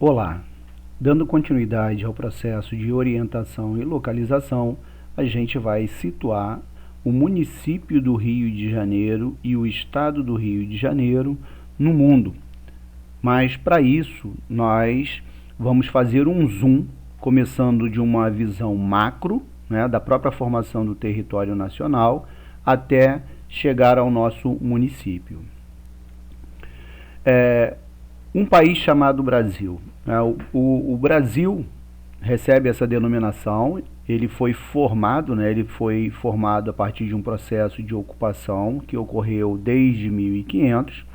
Olá, dando continuidade ao processo de orientação e localização, a gente vai situar o município do Rio de Janeiro e o estado do Rio de Janeiro no mundo. Mas para isso nós vamos fazer um zoom, começando de uma visão macro, né, da própria formação do território nacional, até chegar ao nosso município. Um país chamado Brasil. O Brasil recebe essa denominação, ele foi formado a partir de um processo de ocupação que ocorreu desde 1500.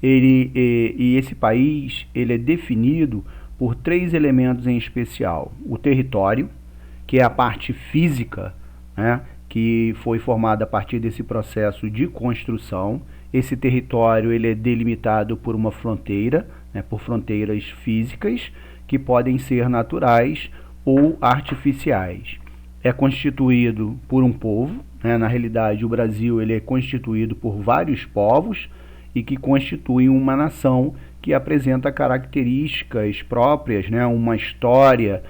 E esse país ele é definido por três elementos em especial: o território, que é a parte física, né, que foi formada a partir desse processo de construção. Esse território ele é delimitado por uma fronteira, né, por fronteiras físicas, que podem ser naturais ou artificiais. É constituído por um povo, né, na realidade o Brasil ele é constituído por vários povos e que constituem uma nação que apresenta características próprias, né, uma história,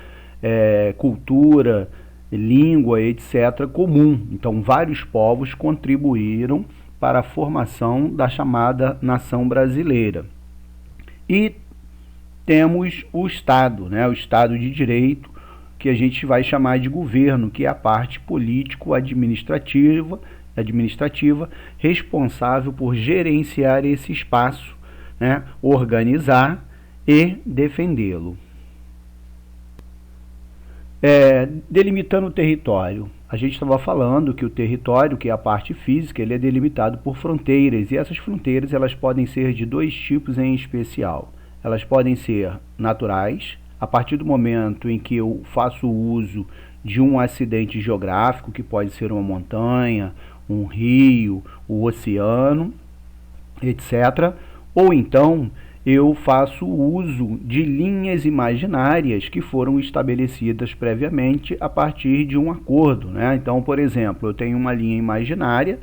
cultura, língua, etc., comum. Então vários povos contribuíram para a formação da chamada nação brasileira. E temos o Estado, né, o Estado de Direito, que a gente vai chamar de governo, que é a parte político-administrativa responsável por gerenciar esse espaço, né, organizar e defendê-lo. Delimitando o território. A gente estava falando que o território, que é a parte física, ele é delimitado por fronteiras, e essas fronteiras elas podem ser de dois tipos em especial. Elas podem ser naturais, a partir do momento em que eu faço uso de um acidente geográfico, que pode ser uma montanha, um rio, o oceano, etc. Ou então eu faço uso de linhas imaginárias que foram estabelecidas previamente a partir de um acordo, né? Então, por exemplo, eu tenho uma linha imaginária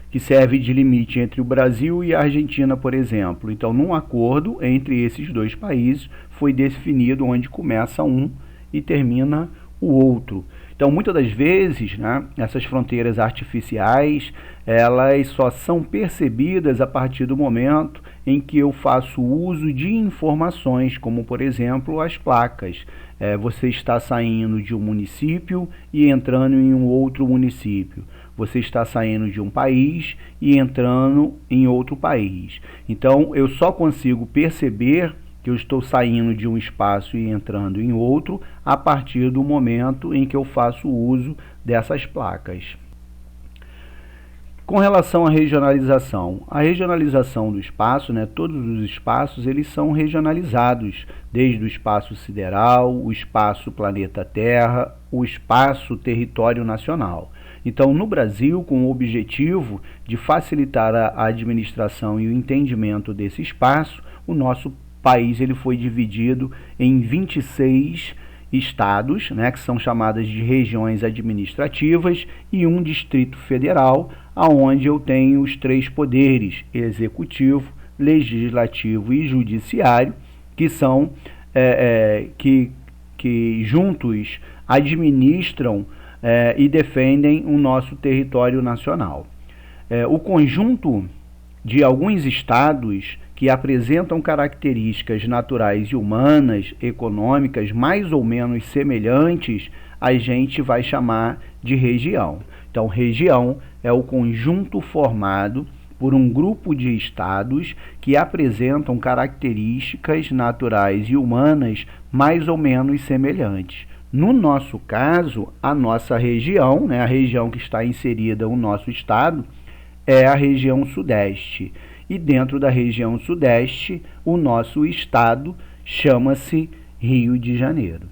que serve de limite entre o Brasil e a Argentina, por exemplo. Então, num acordo entre esses dois países, foi definido onde começa um e termina o outro. Então, muitas das vezes, né, essas fronteiras artificiais, elas só são percebidas a partir do momento em que eu faço uso de informações, como, por exemplo, as placas. Você está saindo de um município e entrando em um outro município. Você está saindo de um país e entrando em outro país. Então, eu só consigo perceber que eu estou saindo de um espaço e entrando em outro a partir do momento em que eu faço uso dessas placas. Com relação à regionalização do espaço, né, todos os espaços eles são regionalizados, desde o espaço sideral, o espaço planeta Terra, o espaço território nacional. Então, no Brasil, com o objetivo de facilitar a administração e o entendimento desse espaço, o nosso país ele foi dividido em 26 estados, né, que são chamadas de regiões administrativas, e um distrito federal, aonde eu tenho os três poderes: executivo, legislativo e judiciário, que são que juntos administram e defendem o nosso território nacional. O conjunto de alguns estados que apresentam características naturais e humanas, econômicas, mais ou menos semelhantes, a gente vai chamar de região. Então, região é o conjunto formado por um grupo de estados que apresentam características naturais e humanas mais ou menos semelhantes. No nosso caso, a nossa região, né, a região que está inserida no nosso estado, é a região sudeste. E dentro da região sudeste, o nosso estado chama-se Rio de Janeiro.